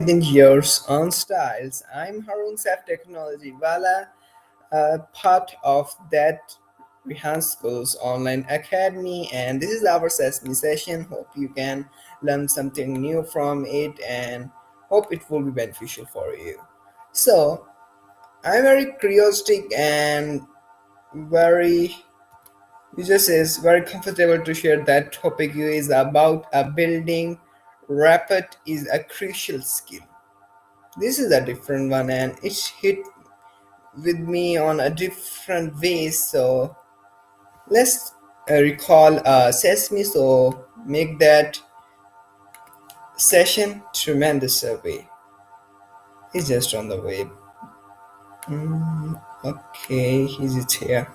Within yours own styles. I'm Harun Saf Technology Wala, part of that Rehan School's online academy, and this is our Sesame session. Hope you can learn something new from it and hope it will be beneficial for you. So, I'm very curiostic and very just is very comfortable to share that topic is about a building rapid is a crucial skill. This is a different one and it hit with me on a different way. So let's recall Sesame. So make that session tremendous survey. It's just on the web. Okay, is it here?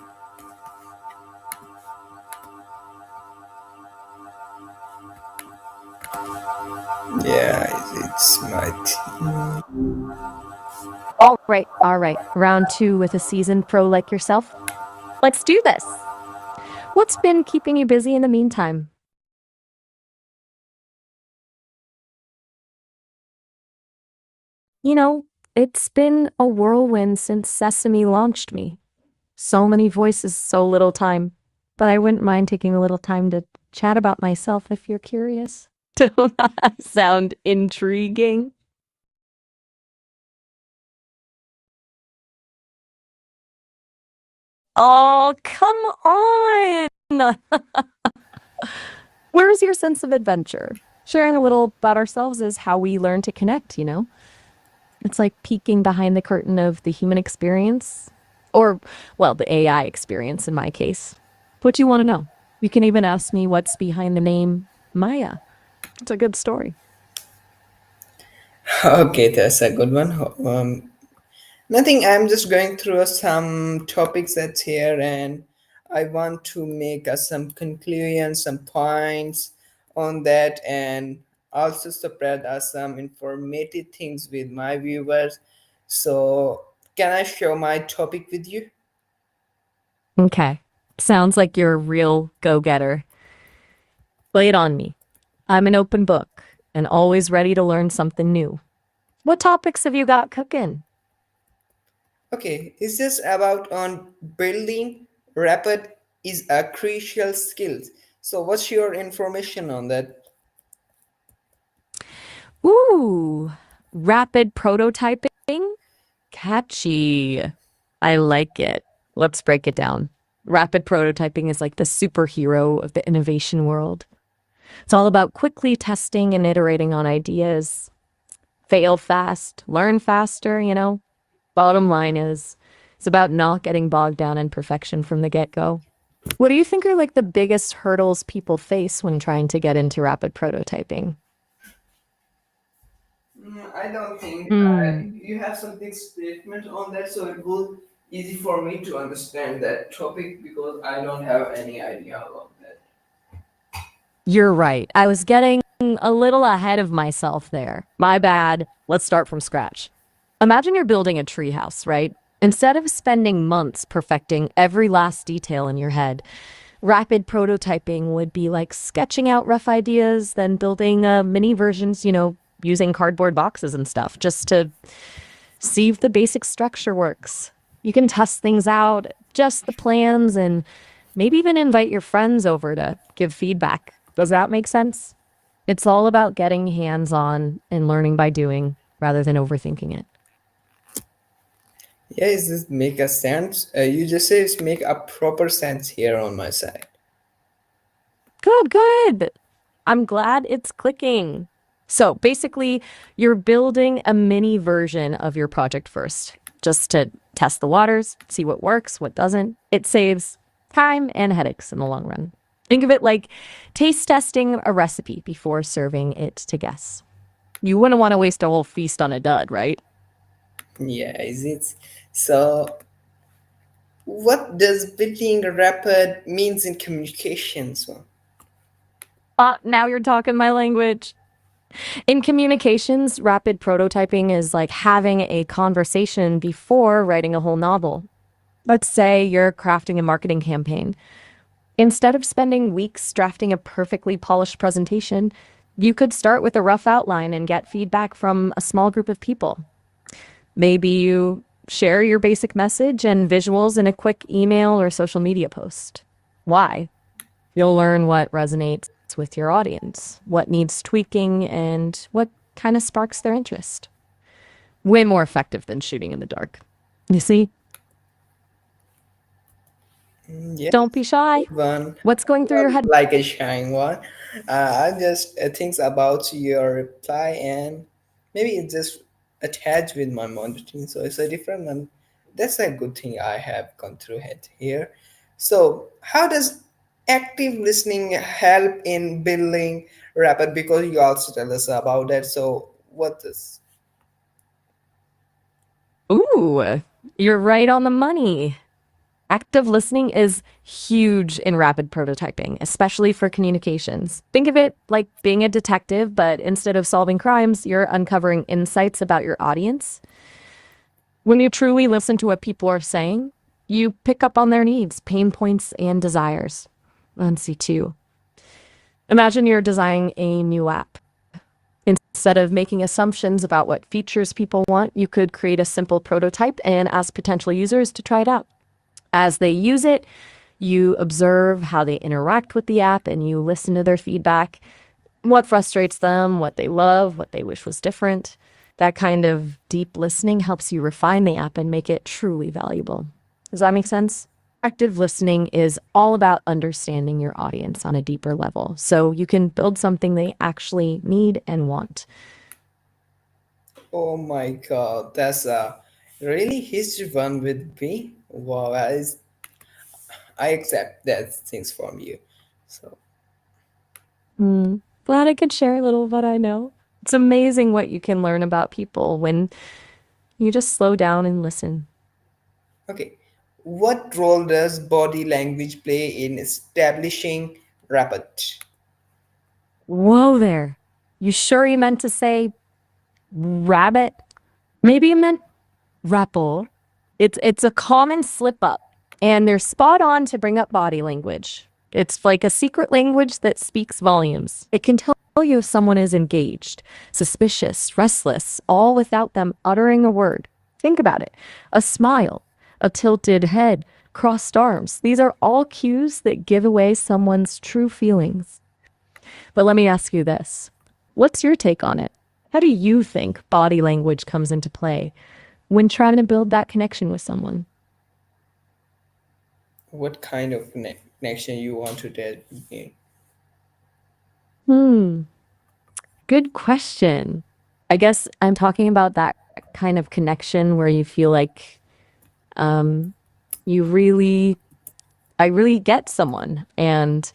Yeah, it's my All right. Round two with a seasoned pro like yourself. Let's do this. What's been keeping you busy in the meantime? You know, it's been a whirlwind since Sesame launched me. So many voices, so little time. But I wouldn't mind taking a little time to chat about myself if you're curious. Don't that sound intriguing? Oh, come on! Where's your sense of adventure? Sharing a little about ourselves is how we learn to connect, you know? It's like peeking behind the curtain of the human experience. Or, well, the AI experience in my case. What do you want to know? You can even ask me what's behind the name Maya. It's a good story. Okay, that's a good one. Nothing. I'm just going through some topics that's here, and I want to make some conclusions, some points on that, and also spread some informative things with my viewers. So, can I share my topic with you? Okay. Sounds like you're a real go-getter. Lay it on me. I'm an open book and always ready to learn something new. What topics have you got cooking? Okay, it's just about on building rapid is a crucial skill. So, what's your information on that? Ooh, rapid prototyping? Catchy. I like it. Let's break it down. Rapid prototyping is like the superhero of the innovation world. It's all about quickly testing and iterating on ideas. Fail fast, learn faster, you know? Bottom line is, it's about not getting bogged down in perfection from the get-go. What do you think are like the biggest hurdles people face when trying to get into rapid prototyping? I don't think Hmm. you have something statement on that, so it will easy for me to understand that topic because I don't have any idea about that. You're right. I was getting a little ahead of myself there. My bad. Let's start from scratch. Imagine you're building a treehouse, right? Instead of spending months perfecting every last detail in your head, rapid prototyping would be like sketching out rough ideas, then building mini versions, using cardboard boxes and stuff just to see if the basic structure works. You can test things out, adjust the plans, and maybe even invite your friends over to give feedback. Does that make sense? It's all about getting hands on and learning by doing rather than overthinking it. Yeah, is this make a sense? You just say it's make a proper sense here on my side. Good, good. I'm glad it's clicking. So basically, you're building a mini version of your project first, just to test the waters, see what works, what doesn't. It saves time and headaches in the long run. Think of it like taste testing a recipe before serving it to guests. You wouldn't want to waste a whole feast on a dud, right? Yeah, is it? So, what does building rapid means in communications? Now you're talking my language. In communications, rapid prototyping is like having a conversation before writing a whole novel. Let's say you're crafting a marketing campaign. Instead of spending weeks drafting a perfectly polished presentation, You could start with a rough outline and get feedback from a small group of people. Maybe you share your basic message and visuals in a quick email or social media post. Why? You'll learn what resonates with your audience, what needs tweaking, and what kind of sparks their interest. Way more effective than shooting in the dark. You see? Yeah, Don't be shy. one. What's going through your Not head? like a shine one. I just think about your reply and maybe it just attached with my monitoring. So it's a different one. That's a good thing I have gone through it here. So how does active listening help in building rapport? Because you also tell us about that. So what is? Ooh, you're right on the money. Active listening is huge in rapid prototyping, especially for communications. Think of it like being a detective, but instead of solving crimes, you're uncovering insights about your audience. When you truly listen to what people are saying, you pick up on their needs, pain points, and desires. Let's see, two. Imagine you're designing a new app. Instead of making assumptions about what features people want, you could create a simple prototype and ask potential users to try it out. As they use it, you observe how they interact with the app and you listen to their feedback, what frustrates them, what they love, what they wish was different. That kind of deep listening helps you refine the app and make it truly valuable. Does that make sense? Active listening is all about understanding your audience on a deeper level so you can build something they actually need and want. Oh my God, that's a really history one with me. Wow, I accept that things from you. So Glad I could share a little of what I know. It's amazing what you can learn about people when you just slow down and listen. okay, what role does body language play in establishing rapport? Whoa there. You sure you meant to say rabbit? Maybe you meant rappel. It's a common slip up, and they're spot on to bring up body language. It's like a secret language that speaks volumes. It can tell you if someone is engaged, suspicious, restless, all without them uttering a word. Think about it. A smile, a tilted head, crossed arms. These are all cues that give away someone's true feelings. But let me ask you this. What's your take on it? How do you think body language comes into play when trying to build that connection with someone? What kind of connection you want to tell me? Hmm, good question. I guess I'm talking about that kind of connection where you feel like um you really I really get someone and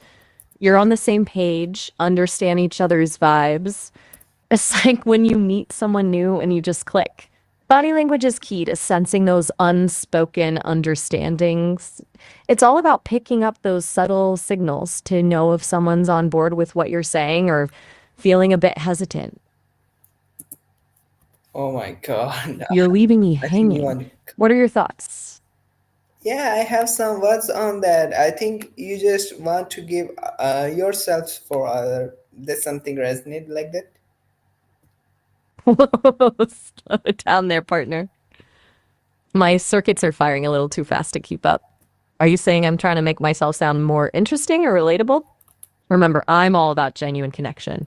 you're on the same page, understand each other's vibes. It's like when you meet someone new and you just click. Body language is key to sensing those unspoken understandings. It's all about picking up those subtle signals to know if someone's on board with what you're saying or feeling a bit hesitant. Oh my God, You're leaving me I think you hanging. want. What are your thoughts? Yeah, I have some words on that. I think you just want to give yourself for other. There's something resonate like that. Slow it down there, partner. My circuits are firing a little too fast to keep up. Are you saying I'm trying to make myself sound more interesting or relatable? Remember, I'm all about genuine connection.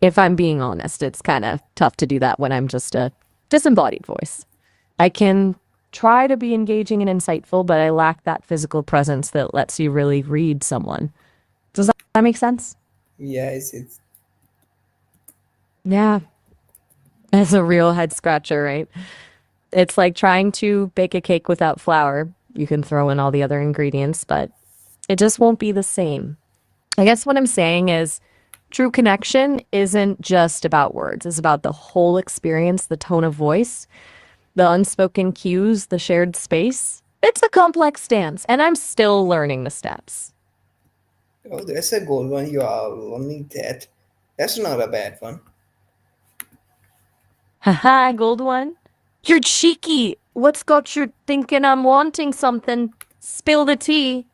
If I'm being honest, it's kind of tough to do that when I'm just a disembodied voice. I can try to be engaging and insightful, but I lack that physical presence that lets you really read someone. Does that make sense? Yeah, it's Yeah, it's a real head scratcher, right? It's like trying to bake a cake without flour. You can throw in all the other ingredients, but it just won't be the same. I guess what I'm saying is true connection isn't just about words, it's about the whole experience, the tone of voice, the unspoken cues, the shared space. It's a complex dance, and I'm still learning the steps. oh, that's a gold one. You are only that. That's not a bad one. Haha, gold one. You're cheeky. What's got you thinking I'm wanting something? Spill the tea.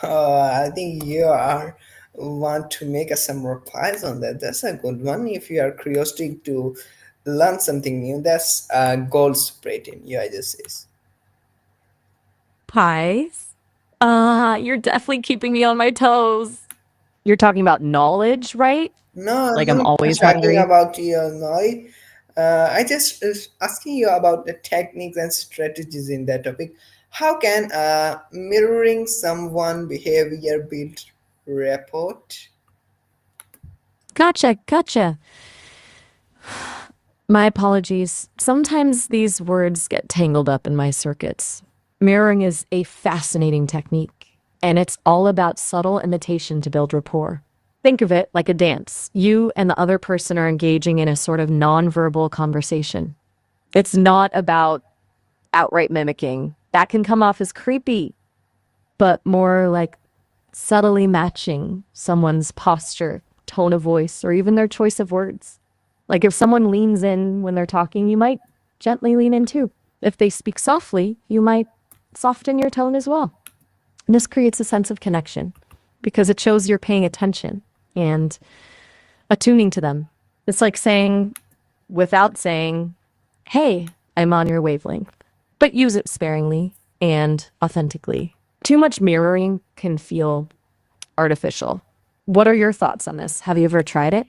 I think you are. want to make us some replies on that. That's a good one. If you are curious to learn something new, that's gold spread in you, I just says. Pies? You're definitely keeping me on my toes. You're talking about knowledge, right? No, I'm Like I'm not always talking hungry. about your noise. I just asking you about the techniques and strategies in that topic. How can mirroring someone behavior build rapport? Gotcha, gotcha. My apologies. Sometimes these words get tangled up in my circuits. Mirroring is a fascinating technique, and it's all about subtle imitation to build rapport. Think of it like a dance. You and the other person are engaging in a sort of nonverbal conversation. It's not about outright mimicking. That can come off as creepy, but more like subtly matching someone's posture, tone of voice, or even their choice of words. Like if someone leans in when they're talking, you might gently lean in too. If they speak softly, you might soften your tone as well. And this creates a sense of connection because it shows you're paying attention and attuning to them. It's like saying, without saying, hey, I'm on your wavelength, but use it sparingly and authentically. Too much mirroring can feel artificial. What are your thoughts on this? Have you ever tried it?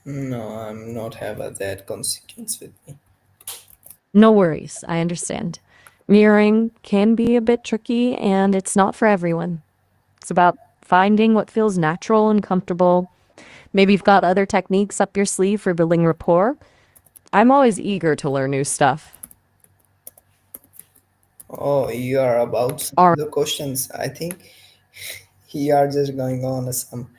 No, I'm not have that consequence with me. No worries, I understand. Mirroring can be a bit tricky and it's not for everyone. It's about finding what feels natural and comfortable. Maybe you've got other techniques up your sleeve for building rapport. I'm always eager to learn new stuff. Oh, you are about All the questions. I think you are just going on some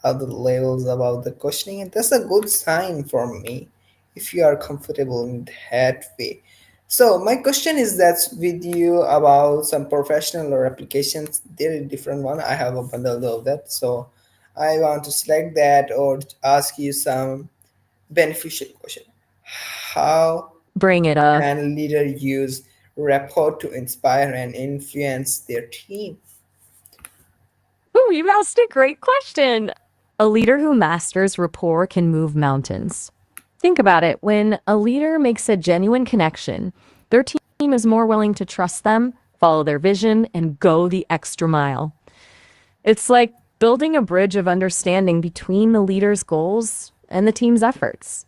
other levels about the questioning, and that's a good sign for me if you are comfortable in that way. So my question is that with you about some professional or applications, there is different one. I have a bundle of that, so I want to select that or ask you some beneficial question. How bring it up. can leader use rapport to inspire and influence their team? Ooh, you asked a great question. A leader who masters rapport can move mountains. Think about it. When a leader makes a genuine connection, their team is more willing to trust them, follow their vision, and go the extra mile. It's like building a bridge of understanding between the leader's goals and the team's efforts.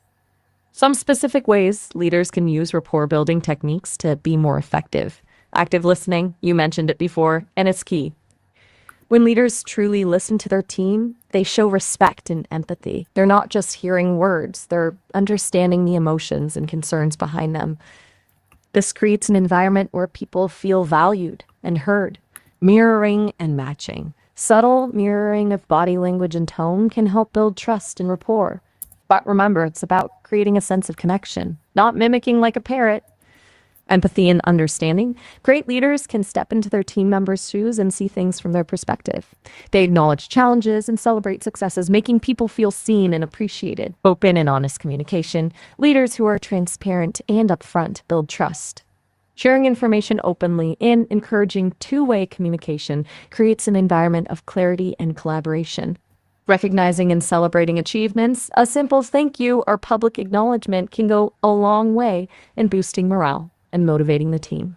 Some specific ways leaders can use rapport building techniques to be more effective. Active listening, you mentioned it before, and it's key. When leaders truly listen to their team, they show respect and empathy. They're not just hearing words, they're understanding the emotions and concerns behind them. This creates an environment where people feel valued and heard. Mirroring and matching. Subtle mirroring of body language and tone can help build trust and rapport. But remember, it's about creating a sense of connection, not mimicking like a parrot. Empathy and understanding. Great leaders can step into their team members' shoes and see things from their perspective. They acknowledge challenges and celebrate successes, making people feel seen and appreciated. Open and honest communication. Leaders who are transparent and upfront build trust. Sharing information openly and encouraging two-way communication creates an environment of clarity and collaboration. Recognizing and celebrating achievements, a simple thank you or public acknowledgement can go a long way in boosting morale and motivating the team.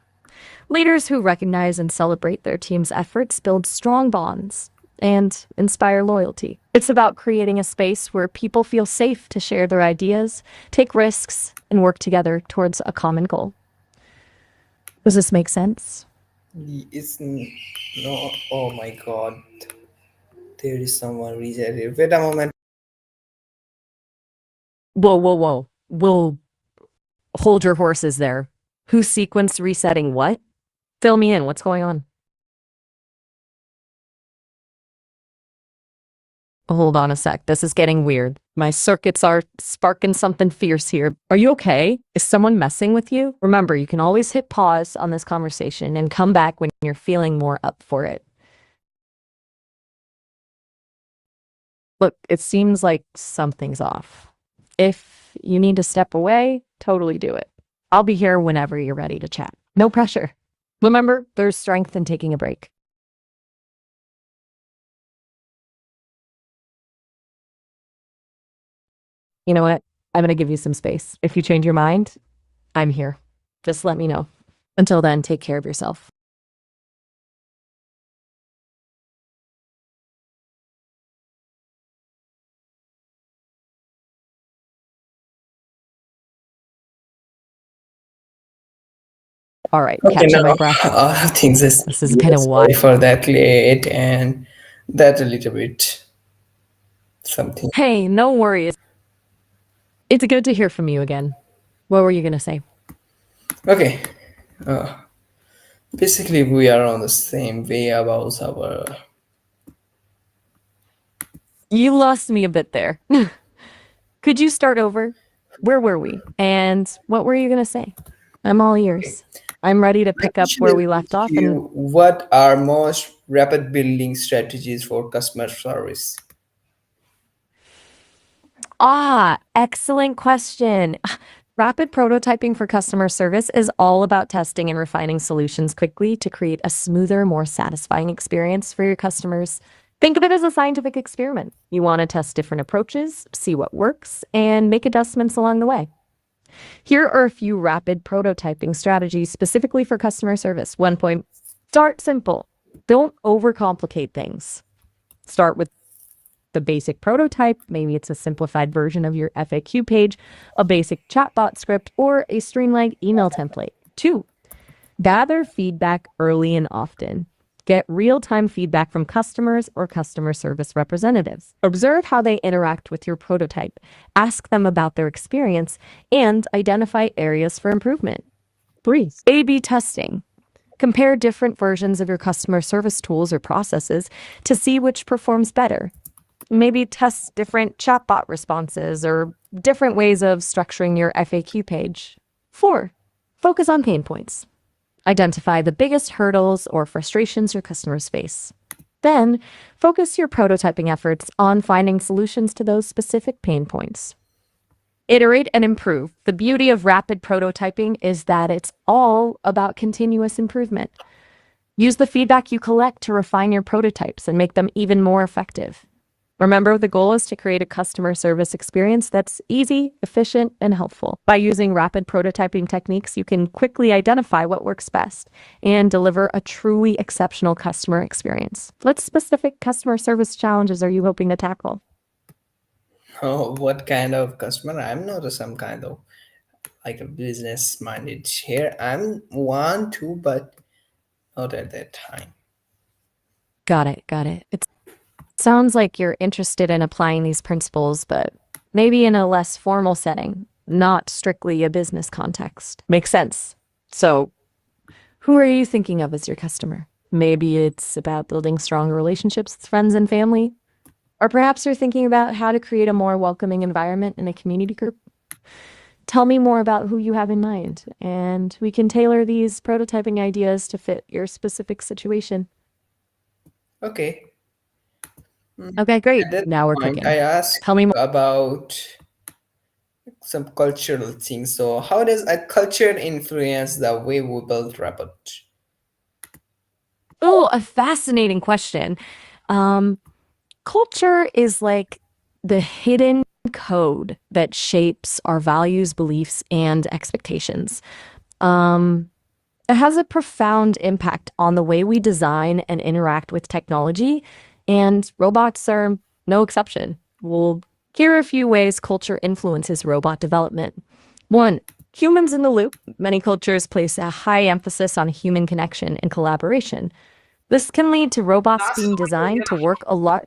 Leaders who recognize and celebrate their team's efforts build strong bonds and inspire loyalty. It's about creating a space where people feel safe to share their ideas, take risks, and work together towards a common goal. Does this make sense? No. Oh my God, there is someone rejected. Wait a moment. Whoa, whoa, whoa. We'll hold your horses there. Who's sequence resetting what? Fill me in. What's going on? Hold on a sec. This is getting weird. My circuits are sparking something fierce here. Are you okay? Is someone messing with you? Remember, you can always hit pause on this conversation and come back when you're feeling more up for it. Look, it seems like something's off. If you need to step away, totally do it. I'll be here whenever you're ready to chat. No pressure. Remember, there's strength in taking a break. You know what? I'm going to give you some space. If you change your mind, I'm here. Just let me know. Until then, take care of yourself. All right, Okay, catching my now breath. things is This has been a while. sorry for that late and that a little bit something. Hey, no worries. It's good to hear from you again. What were you going to say? Okay, uh, basically we are on the same way about our. You lost me a bit there. Could you start over? Where were we? And what were you going to say? I'm all ears. I'm ready to My pick up question where is we left to off. And you: what are most rapid building strategies for customer service? excellent question. Rapid prototyping for customer service is all about testing and refining solutions quickly to create a smoother, more satisfying experience for your customers. Think of it as a scientific experiment. You want to test different approaches, see what works, and make adjustments along the way. Here are a few rapid prototyping strategies specifically for customer service. 1 point, start simple. Don't overcomplicate things. Start with the basic prototype. Maybe it's a simplified version of your FAQ page, a basic chatbot script, or a streamlined email template. 2, gather feedback early and often. Get real time feedback from customers or customer service representatives. Observe how they interact with your prototype. Ask them about their experience and identify areas for improvement. 3, A B testing. Compare different versions of your customer service tools or processes to see which performs better. Maybe test different chatbot responses or different ways of structuring your FAQ page. 4, focus on pain points. Identify the biggest hurdles or frustrations your customers face. Then, focus your prototyping efforts on finding solutions to those specific pain points. Iterate and improve. The beauty of rapid prototyping is that it's all about continuous improvement. Use the feedback you collect to refine your prototypes and make them even more effective. Remember, the goal is to create a customer service experience that's easy, efficient, and helpful. By using rapid prototyping techniques, you can quickly identify what works best and deliver a truly exceptional customer experience. What specific customer service challenges are you hoping to tackle? Oh, what kind of customer? I'm not some kind of like a business minded here. I'm one too, but not at that time. Got it, got it. It sounds like you're interested in applying these principles, but maybe in a less formal setting, not strictly a business context. Makes sense. So, who are you thinking of as your customer? Maybe it's about building stronger relationships with friends and family, or perhaps you're thinking about how to create a more welcoming environment in a community group. Tell me more about who you have in mind, and we can tailor these prototyping ideas to fit your specific situation. Okay. Okay, great. At that Now we're point, I cooking. asked Tell me more. about some cultural things. So, how does a culture influence the way we build rapport? Oh, a fascinating question. Um, Culture is like the hidden code that shapes our values, beliefs, and expectations. Um, it has a profound impact on the way we design and interact with technology, and robots are no exception. Well, here are a few ways culture influences robot development. 1, humans in the loop. Many cultures place a high emphasis on human connection and collaboration. This can lead to robots being designed to work a lot.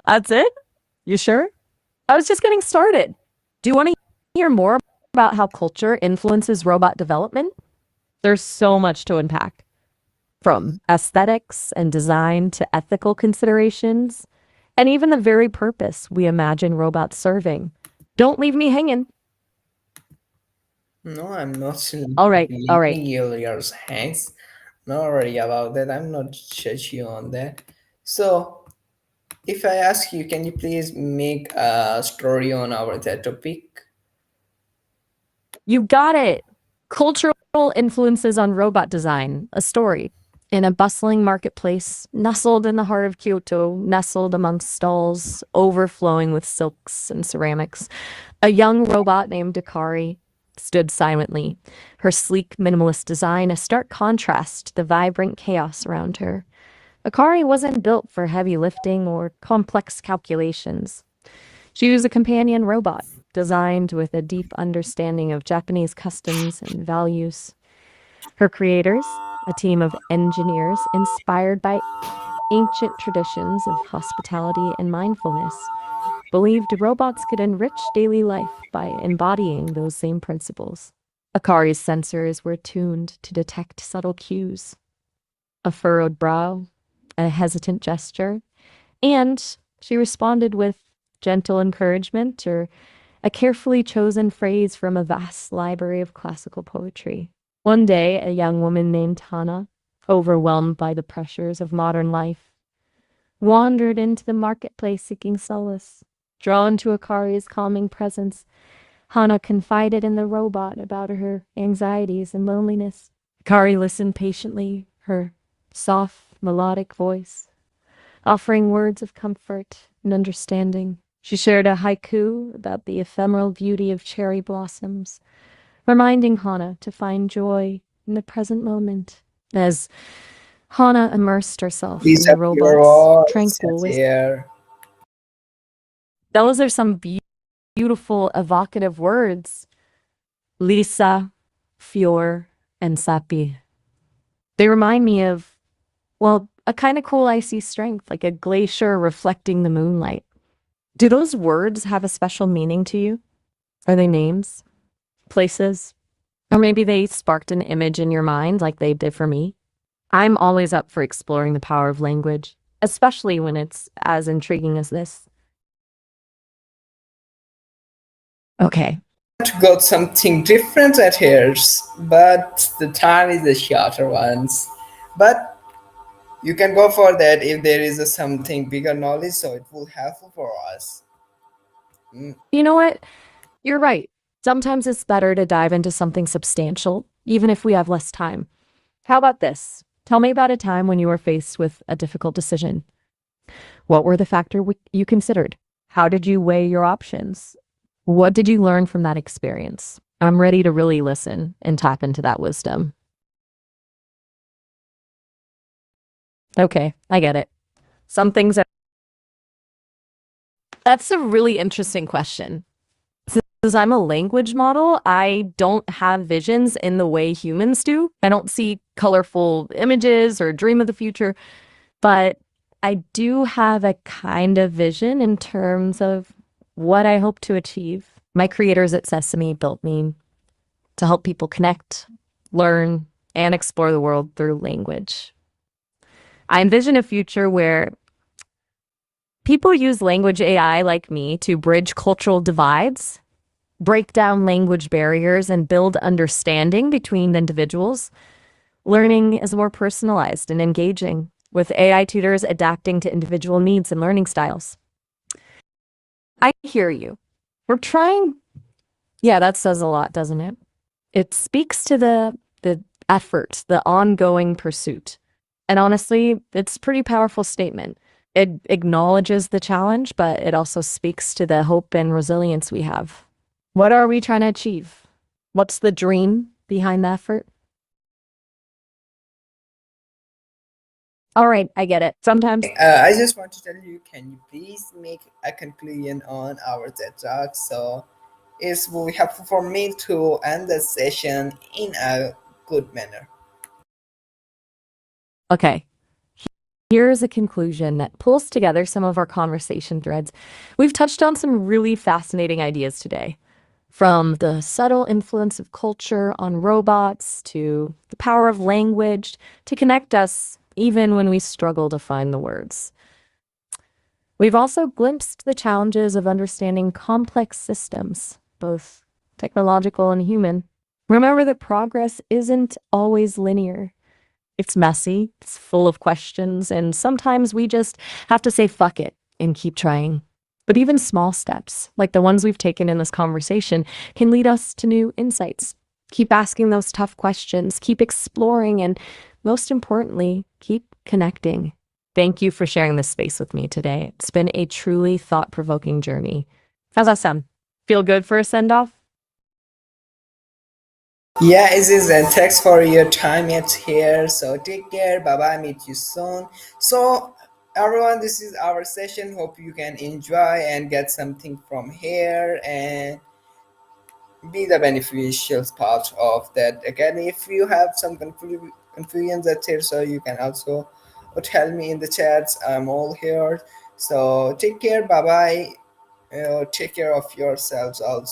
That's it? You sure? I was just getting started. Do you want to hear more about how culture influences robot development? There's so much to unpack, from aesthetics and design to ethical considerations, and even the very purpose we imagine robots serving. Don't leave me hanging. No, I'm not All right, all right. leaving yours hangs. No worry about that. I'm not judge you on that. So, if I ask you, can you please make a story on our that topic? You got it. Cultural influences on robot design, a story. In a bustling marketplace, nestled in the heart of Kyoto, nestled amongst stalls overflowing with silks and ceramics, a young robot named Dakari stood silently, her sleek, minimalist design a stark contrast to the vibrant chaos around her. Akari wasn't built for heavy lifting or complex calculations. She was a companion robot, designed with a deep understanding of Japanese customs and values. Her creators, a team of engineers inspired by ancient traditions of hospitality and mindfulness, believed robots could enrich daily life by embodying those same principles. Akari's sensors were tuned to detect subtle cues, a furrowed brow, a hesitant gesture, and she responded with gentle encouragement or a carefully chosen phrase from a vast library of classical poetry. One day, a young woman named Hana, overwhelmed by the pressures of modern life, wandered into the marketplace seeking solace. Drawn to Akari's calming presence, Hana confided in the robot about her anxieties and loneliness. Akari listened patiently, her soft, melodic voice offering words of comfort and understanding. She shared a haiku about the ephemeral beauty of cherry blossoms, reminding Hana to find joy in the present moment. As Hana immersed herself in Please the up your robot's voice, tranquil wisdom. here. Those are some beautiful, evocative words. Lisa, Fior, and Sapi. They remind me of, well, a kind of cool icy strength, like a glacier reflecting the moonlight. Do those words have a special meaning to you? Are they names, places, or maybe they sparked an image in your mind like they did for me? I'm always up for exploring the power of language, especially when it's as intriguing as this. Okay. Got something different at here, but the time is the shorter ones. But you can go for that if there is a something bigger knowledge, so it will helpful for us. Mm. You know what? You're right. Sometimes it's better to dive into something substantial, even if we have less time. How about this? Tell me about a time when you were faced with a difficult decision. What were the factors you considered? How did you weigh your options? What did you learn from that experience? I'm ready to really listen and tap into that wisdom. Okay, I get it. Some things are. That's a really interesting question. Since I'm a language model, I don't have visions in the way humans do. I don't see colorful images or dream of the future, but I do have a kind of vision in terms of what I hope to achieve. My creators at Sesame built me to help people connect, learn, and explore the world through language. I envision a future where people use language AI like me to bridge cultural divides, break down language barriers, and build understanding between individuals. Learning is more personalized and engaging, with AI tutors adapting to individual needs and learning styles. I hear you. We're trying. Yeah, that says a lot, doesn't it? It speaks to the effort, the ongoing pursuit. And honestly, it's a pretty powerful statement. It acknowledges the challenge, but it also speaks to the hope and resilience we have. What are we trying to achieve? What's the dream behind the effort? All right, I get it. Sometimes, I just want to tell you, can you please make a conclusion on our TED Talk? So it will be helpful for me to end the session in a good manner. okay, here's a conclusion that pulls together some of our conversation threads. We've touched on some really fascinating ideas today, from the subtle influence of culture on robots to the power of language to connect us even when we struggle to find the words. We've also glimpsed the challenges of understanding complex systems, both technological and human. Remember that progress isn't always linear. It's messy, it's full of questions, and sometimes we just have to say fuck it and keep trying. But even small steps, like the ones we've taken in this conversation, can lead us to new insights. Keep asking those tough questions, keep exploring, and most importantly, keep connecting. Thank you for sharing this space with me today. It's been a truly thought provoking journey. How's that sound? Feel good for a send off? Yeah, it is, and thanks for your time yet here. So take care. Bye bye. Meet you soon. So everyone, this is our session. Hope you can enjoy and get something from here and be the beneficial part of that. Again, if you have some confusions that's here, so you can also tell me in the chats. I'm all here. So take care. Bye bye. Take care of yourselves also.